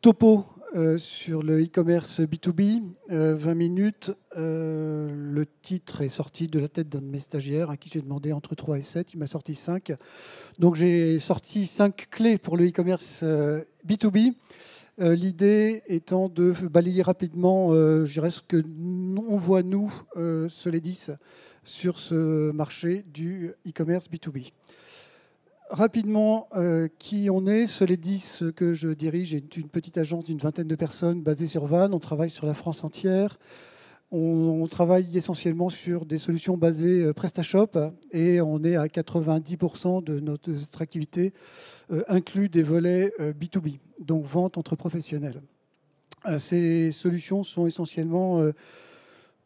topo sur le e-commerce B2B, 20 minutes. Le titre est sorti de la tête d'un de mes stagiaires à qui j'ai demandé entre 3 et 7. Il m'a sorti 5. Donc j'ai sorti 5 clés pour le e-commerce B2B. L'idée étant de balayer rapidement, je dirais, ce que on voit, nous, Soledis, sur ce marché du e-commerce B2B. Rapidement, qui on est. Soledis, que je dirige, est une petite agence d'une vingtaine de personnes basée sur Vannes. On travaille sur la France entière. On travaille essentiellement sur des solutions basées PrestaShop et on est à 90% de notre activité inclut des volets B2B, donc vente entre professionnels. Ces solutions sont essentiellement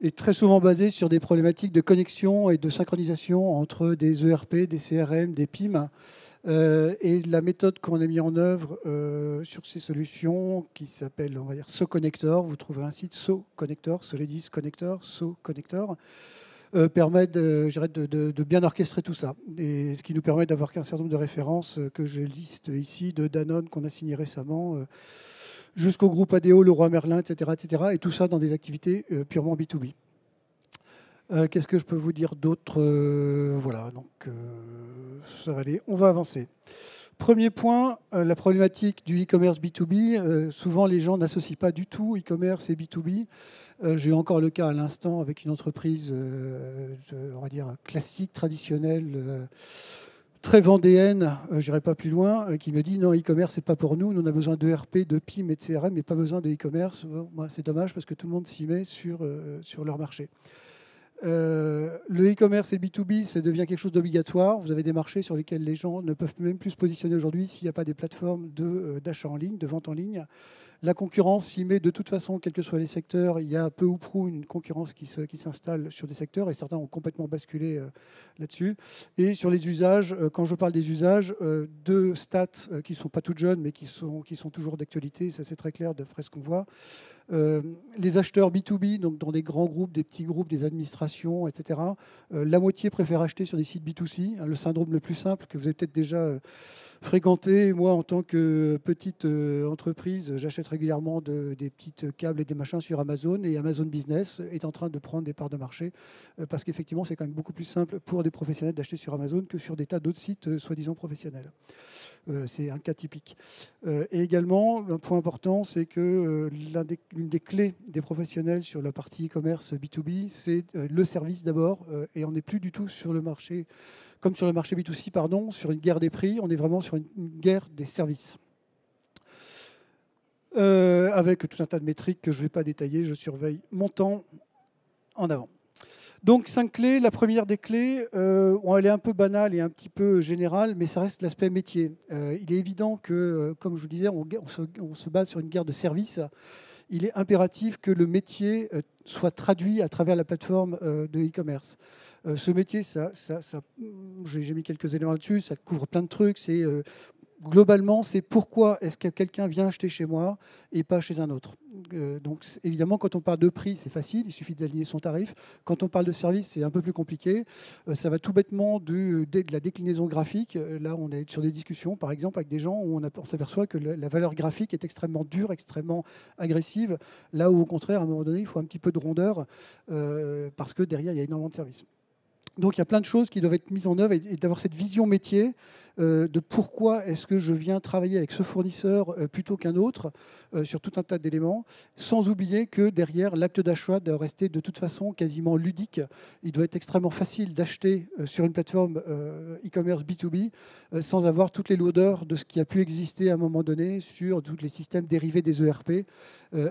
et très souvent basées sur des problématiques de connexion et de synchronisation entre des ERP, des CRM, des PIM. Et la méthode qu'on a mis en œuvre sur ces solutions, qui s'appelle, on va dire, SoConnector, vous trouverez un site SoConnector, Soledis Connector, SoConnector, permet de bien orchestrer tout ça. Et ce qui nous permet d'avoir qu'un certain nombre de références que je liste ici, de Danone qu'on a signé récemment, jusqu'au groupe ADO, Leroy Merlin, etc., etc. Et tout ça dans des activités purement B2B. Qu'est-ce que je peux vous dire d'autre? Voilà, donc ça va aller. On va avancer. Premier point, la problématique du e-commerce B2B. Souvent, les gens n'associent pas du tout e-commerce et B2B. J'ai eu encore le cas à l'instant avec une entreprise, on va dire, classique, traditionnelle, très vendéenne, je n'irai pas plus loin, qui me dit non, e-commerce, ce n'est pas pour nous. Nous, on a besoin d'ERP, de PIM et de CRM, mais pas besoin de e-commerce. Bon, c'est dommage parce que tout le monde s'y met sur leur marché. Le e-commerce et le B2B, ça devient quelque chose d'obligatoire. Vous avez des marchés sur lesquels les gens ne peuvent même plus se positionner aujourd'hui s'il n'y a pas des plateformes d'achat en ligne, de vente en ligne. La concurrence s'y met de toute façon, quels que soient les secteurs. Il y a peu ou prou une concurrence qui s'installe sur des secteurs et certains ont complètement basculé là-dessus. Et sur les usages, quand je parle des usages, deux stats qui ne sont pas toutes jeunes mais qui sont toujours d'actualité, ça c'est très clair d'après ce qu'on voit. Les acheteurs B2B, donc dans des grands groupes, des petits groupes, des administrations, etc., la moitié préfère acheter sur des sites B2C. Le syndrome le plus simple que vous avez peut-être déjà fréquenté. Moi, en tant que petite entreprise, j'achète régulièrement des petites câbles et des machins sur Amazon. Et Amazon Business est en train de prendre des parts de marché parce qu'effectivement, c'est quand même beaucoup plus simple pour des professionnels d'acheter sur Amazon que sur des tas d'autres sites soi-disant professionnels. C'est un cas typique. Et également, un point important, c'est que l'une des clés des professionnels sur la partie e-commerce B2B, c'est le service d'abord. Et on n'est plus du tout sur le marché, comme sur le marché B2C, pardon, sur une guerre des prix. On est vraiment sur une guerre des services. Avec tout un tas de métriques que je ne vais pas détailler. Je surveille mon temps en avant. Donc, 5 clés. La première des clés, elle est un peu banale et un petit peu générale, mais ça reste l'aspect métier. Il est évident que, comme je vous disais, on se base sur une guerre de services. Il est impératif que le métier soit traduit à travers la plateforme de e-commerce. Ce métier, j'ai mis quelques éléments là-dessus, ça couvre plein de trucs. Globalement, c'est pourquoi est-ce que quelqu'un vient acheter chez moi et pas chez un autre. Donc, évidemment, quand on parle de prix, c'est facile, il suffit d'aligner son tarif. Quand on parle de service, c'est un peu plus compliqué. Ça va tout bêtement de la déclinaison graphique. Là, on est sur des discussions, par exemple, avec des gens où on s'aperçoit que la valeur graphique est extrêmement dure, extrêmement agressive. Là où, au contraire, à un moment donné, il faut un petit peu de rondeur parce que derrière, il y a énormément de services. Donc, il y a plein de choses qui doivent être mises en œuvre et d'avoir cette vision métier de pourquoi est-ce que je viens travailler avec ce fournisseur plutôt qu'un autre sur tout un tas d'éléments, sans oublier que derrière, l'acte d'achat doit rester de toute façon quasiment ludique. Il doit être extrêmement facile d'acheter sur une plateforme e-commerce B2B sans avoir toutes les lourdeurs de ce qui a pu exister à un moment donné sur tous les systèmes dérivés des ERP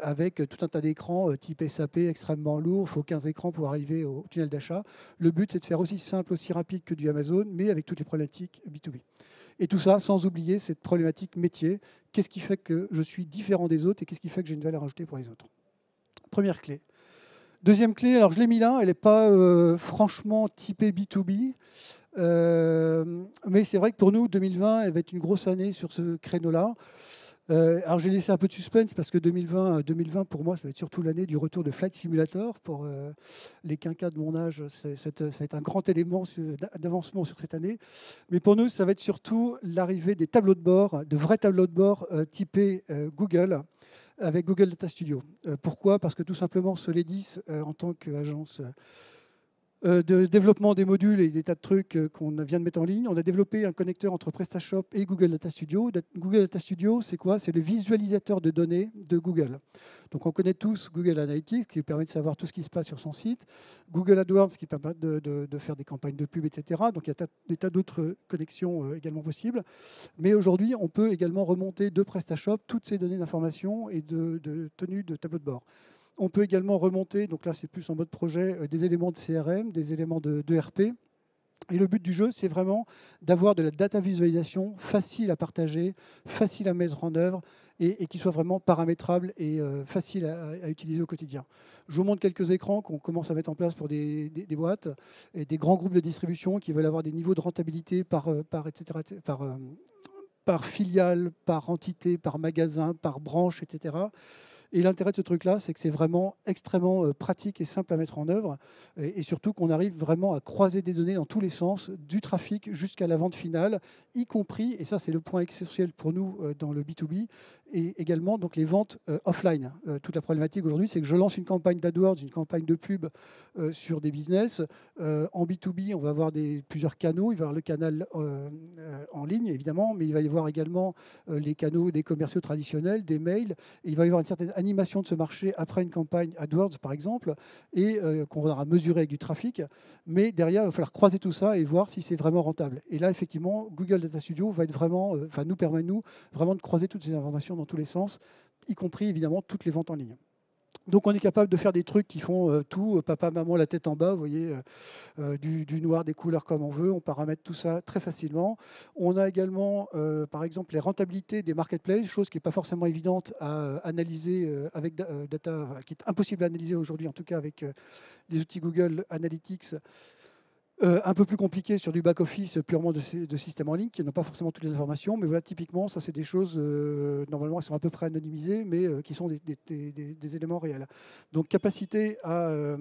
avec tout un tas d'écrans type SAP extrêmement lourds. Il faut 15 écrans pour arriver au tunnel d'achat. Le but, c'est de faire aussi simple, aussi rapide que du Amazon, mais avec toutes les problématiques B2B. Et tout ça sans oublier cette problématique métier. Qu'est-ce qui fait que je suis différent des autres et qu'est-ce qui fait que j'ai une valeur ajoutée pour les autres? Première clé. Deuxième clé, alors je l'ai mis là, elle n'est pas franchement typée B2B. Mais c'est vrai que pour nous, 2020, elle va être une grosse année sur ce créneau-là. Alors j'ai laissé un peu de suspense parce que 2020 pour moi, ça va être surtout l'année du retour de Flight Simulator. Pour les quinquas de mon âge, ça va être un grand élément d'avancement sur cette année. Mais pour nous, ça va être surtout l'arrivée des tableaux de bord, de vrais tableaux de bord typés Google, avec Google Data Studio. Pourquoi? Parce que tout simplement, Solidis, en tant qu'agence de développement des modules et des tas de trucs qu'on vient de mettre en ligne. On a développé un connecteur entre PrestaShop et Google Data Studio. Google Data Studio, c'est quoi? C'est le visualisateur de données de Google. Donc on connaît tous Google Analytics, qui permet de savoir tout ce qui se passe sur son site. Google AdWords, qui permet de faire des campagnes de pub, etc. Donc il y a des tas d'autres connexions également possibles. Mais aujourd'hui, on peut également remonter de PrestaShop toutes ces données d'information et de tenue de tableau de bord. On peut également remonter, donc là c'est plus en mode projet, des éléments de CRM, des éléments de RP. Et le but du jeu, c'est vraiment d'avoir de la data visualisation facile à partager, facile à mettre en œuvre et qui soit vraiment paramétrable et facile à utiliser au quotidien. Je vous montre quelques écrans qu'on commence à mettre en place pour des boîtes et des grands groupes de distribution qui veulent avoir des niveaux de rentabilité par filiale, par entité, par magasin, par branche, etc. Et l'intérêt de ce truc-là, c'est que c'est vraiment extrêmement pratique et simple à mettre en œuvre, et surtout qu'on arrive vraiment à croiser des données dans tous les sens, du trafic jusqu'à la vente finale, y compris, et ça c'est le point essentiel pour nous dans le B2B, et également donc, les ventes offline. Toute la problématique aujourd'hui, c'est que je lance une campagne d'AdWords, une campagne de pub sur des business. En B2B, on va avoir plusieurs canaux. Il va y avoir le canal en ligne, évidemment, mais il va y avoir également les canaux des commerciaux traditionnels, des mails, et il va y avoir une certaine animation de ce marché après une campagne AdWords, par exemple, et qu'on aura mesuré avec du trafic. Mais derrière, il va falloir croiser tout ça et voir si c'est vraiment rentable. Et là, effectivement, Google Data Studio va être vraiment, nous permet, nous, vraiment de croiser toutes ces informations dans tous les sens, y compris, évidemment, toutes les ventes en ligne. Donc on est capable de faire des trucs qui font tout, papa, maman, la tête en bas, vous voyez, du noir, des couleurs comme on veut, on paramètre tout ça très facilement. On a également, par exemple, les rentabilités des marketplaces, chose qui n'est pas forcément évidente à analyser avec data, qui est impossible à analyser aujourd'hui, en tout cas avec les outils Google Analytics. Un peu plus compliqué sur du back-office purement de système en ligne, qui n'ont pas forcément toutes les informations. Mais voilà, typiquement, ça, c'est des choses, normalement, elles sont à peu près anonymisées, mais qui sont des éléments réels. Donc, capacité à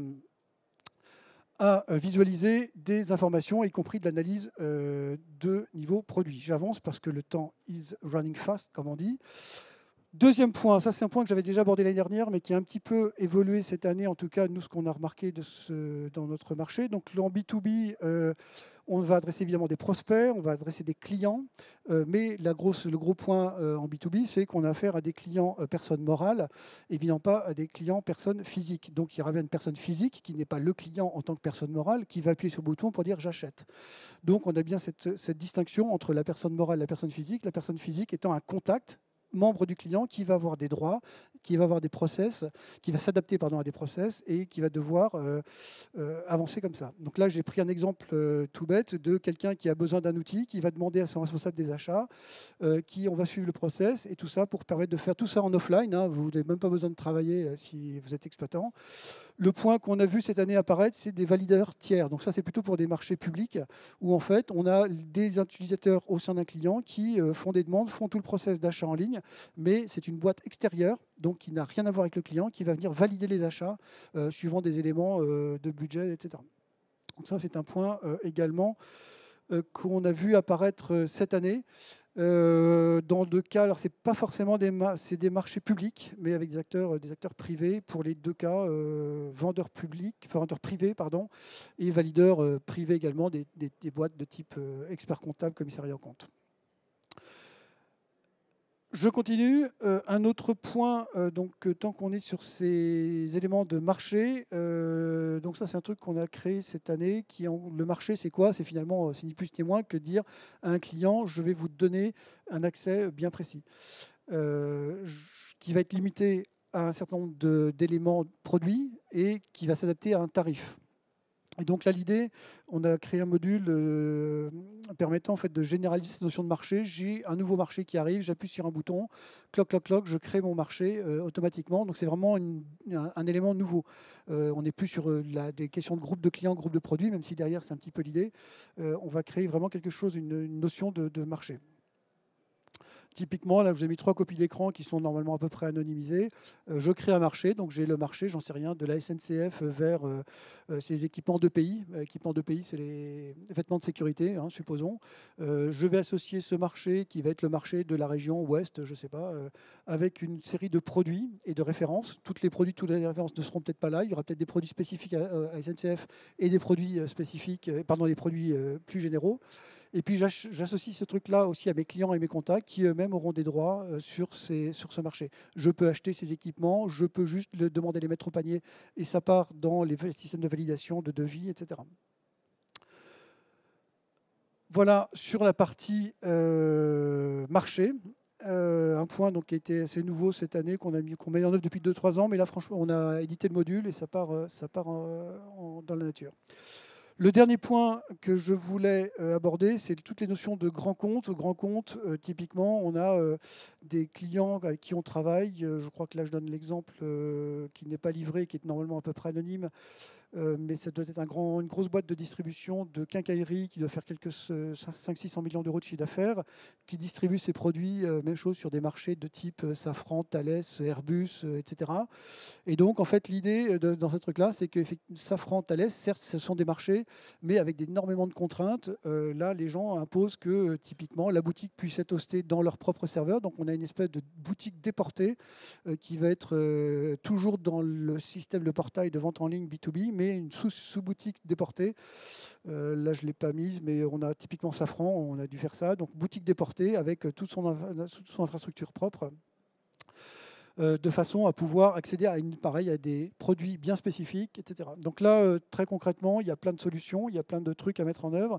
visualiser des informations, y compris de l'analyse de niveau produit. J'avance parce que le temps is running fast, comme on dit. Deuxième point, ça c'est un point que j'avais déjà abordé l'année dernière, mais qui a un petit peu évolué cette année, en tout cas, nous, ce qu'on a remarqué dans notre marché. Donc, en B2B, on va adresser évidemment des prospects, on va adresser des clients, mais le gros point en B2B, c'est qu'on a affaire à des clients personnes morales, évidemment pas à des clients personnes physiques. Donc, il y aura une personne physique qui n'est pas le client en tant que personne morale, qui va appuyer sur le bouton pour dire « j'achète ». Donc, on a bien cette distinction entre la personne morale et la personne physique étant un contact membre du client qui va avoir des droits, qui va avoir des process, qui va s'adapter à des process et qui va devoir avancer comme ça. Donc là, j'ai pris un exemple tout bête de quelqu'un qui a besoin d'un outil, qui va demander à son responsable des achats, on va suivre le process et tout ça pour permettre de faire tout ça en offline. Hein, vous n'avez même pas besoin de travailler si vous êtes exploitant. Le point qu'on a vu cette année apparaître, c'est des valideurs tiers. Donc ça, c'est plutôt pour des marchés publics où en fait, on a des utilisateurs au sein d'un client qui font des demandes, font tout le process d'achat en ligne, mais c'est une boîte extérieure, donc qui n'a rien à voir avec le client, qui va venir valider les achats suivant des éléments de budget, etc. Donc ça, c'est un point également qu'on a vu apparaître cette année. Dans deux cas, alors c'est pas forcément des marchés publics, mais avec des acteurs privés. Pour les deux cas, vendeurs privés, pardon, et valideurs privés également, des boîtes de type expert comptable, commissariat en compte. Je continue. Un autre point, tant qu'on est sur ces éléments de marché, donc ça c'est un truc qu'on a créé cette année. Le marché, c'est quoi? C'est finalement, c'est ni plus ni moins que dire à un client, je vais vous donner un accès bien précis, qui va être limité à un certain nombre d'éléments produits et qui va s'adapter à un tarif. Et donc là, l'idée, on a créé un module permettant en fait, de généraliser cette notion de marché. J'ai un nouveau marché qui arrive, j'appuie sur un bouton, cloc, cloc, cloc, je crée mon marché automatiquement. Donc c'est vraiment un élément nouveau. On n'est plus sur des questions de groupe de clients, groupe de produits, même si derrière c'est un petit peu l'idée. On va créer vraiment quelque chose, une notion de marché. Typiquement, là, je vous ai mis 3 copies d'écran qui sont normalement à peu près anonymisées. Je crée un marché, donc j'ai le marché, j'en sais rien, de la SNCF vers ces équipements de pays. Équipements de pays, c'est les vêtements de sécurité, hein, supposons. Je vais associer ce marché, qui va être le marché de la région ouest, je ne sais pas, avec une série de produits et de références. Toutes les produits, toutes les références ne seront peut-être pas là. Il y aura peut-être des produits spécifiques à SNCF et des produits spécifiques, pardon, des produits plus généraux. Et puis j'associe ce truc-là aussi à mes clients et mes contacts qui eux-mêmes auront des droits sur ce marché. Je peux acheter ces équipements, je peux juste demander de les mettre au panier et ça part dans les systèmes de validation, de devis, etc. Voilà sur la partie marché. Un point donc, qui a été assez nouveau cette année, qu'on met en œuvre depuis 2-3 ans, mais là franchement on a édité le module et ça part dans la nature. Le dernier point que je voulais aborder, c'est toutes les notions de grands comptes. Grands comptes, typiquement, on a des clients avec qui on travaille. Je crois que là, je donne l'exemple qui n'est pas livré, qui est normalement à peu près anonyme. Mais ça doit être une grosse boîte de distribution de quincaillerie qui doit faire quelques 500-600 millions d'euros de chiffre d'affaires, qui distribue ses produits, même chose, sur des marchés de type Safran, Thales, Airbus, etc. Et donc, en fait, l'idée dans ce truc-là, c'est que Safran, Thales, certes, ce sont des marchés, mais avec énormément de contraintes. Là, les gens imposent que, typiquement, la boutique puisse être hostée dans leur propre serveur. Donc, on a une espèce de boutique déportée qui va être toujours dans le système de portail de vente en ligne B2B, mais une sous-boutique déportée. Là, je ne l'ai pas mise, mais on a typiquement Safran, on a dû faire ça. Donc, boutique déportée avec toute son infrastructure propre, de façon à pouvoir accéder à des produits bien spécifiques, etc. Donc là, très concrètement, il y a plein de solutions, il y a plein de trucs à mettre en œuvre.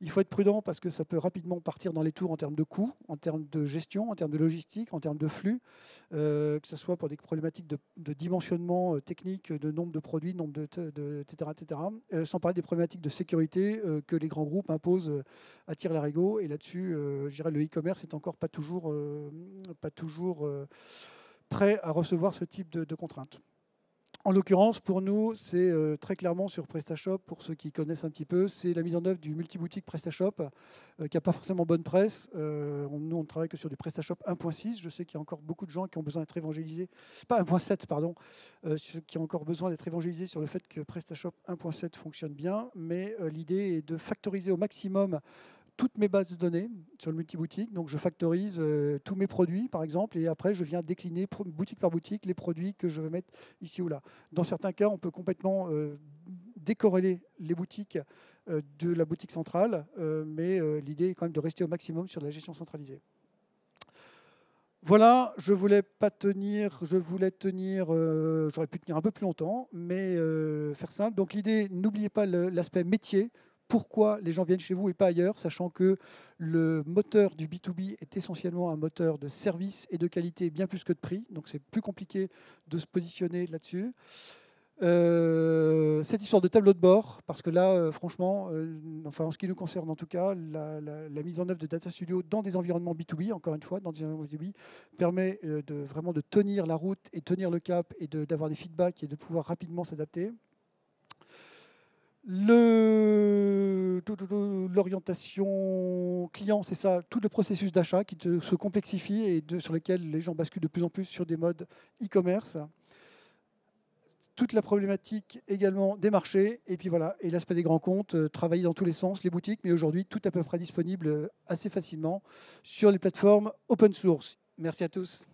Il faut être prudent parce que ça peut rapidement partir dans les tours en termes de coûts, en termes de gestion, en termes de logistique, en termes de flux, que ce soit pour des problématiques de dimensionnement technique, de nombre de produits, etc. Sans parler des problématiques de sécurité que les grands groupes imposent à tire-larigot. Et là-dessus, je dirais le e-commerce n'est encore pas toujours prêt à recevoir ce type de contraintes. En l'occurrence, pour nous, c'est très clairement sur PrestaShop, pour ceux qui connaissent un petit peu, c'est la mise en œuvre du multiboutique PrestaShop, qui n'a pas forcément bonne presse. Nous, on ne travaille que sur du PrestaShop 1.6. Je sais qu'il y a encore beaucoup de gens qui ont besoin d'être évangélisés, pas 1.7, pardon, qui ont encore besoin d'être évangélisés sur le fait que PrestaShop 1.7 fonctionne bien, mais l'idée est de factoriser au maximum toutes mes bases de données sur le multiboutique. Donc, je factorise tous mes produits, par exemple, et après, je viens décliner boutique par boutique les produits que je veux mettre ici ou là. Dans certains cas, on peut complètement décorréler les boutiques de la boutique centrale, mais l'idée est quand même de rester au maximum sur la gestion centralisée. Voilà, je voulais tenir, j'aurais pu tenir un peu plus longtemps, mais faire simple. Donc l'idée, n'oubliez pas l'aspect métier. Pourquoi les gens viennent chez vous et pas ailleurs, sachant que le moteur du B2B est essentiellement un moteur de service et de qualité, bien plus que de prix. Donc c'est plus compliqué de se positionner là-dessus. Cette histoire de tableau de bord, parce que là, franchement, enfin, en ce qui nous concerne en tout cas, la mise en œuvre de Data Studio dans des environnements B2B, encore une fois, dans des environnements B2B, permet vraiment de tenir la route et tenir le cap et d'avoir des feedbacks et de pouvoir rapidement s'adapter. L'orientation client, c'est ça, tout le processus d'achat qui se complexifie et sur lequel les gens basculent de plus en plus sur des modes e-commerce. Toute la problématique également des marchés, et puis voilà, et l'aspect des grands comptes, travailler dans tous les sens, les boutiques, mais aujourd'hui, tout à peu près disponible assez facilement sur les plateformes open source. Merci à tous.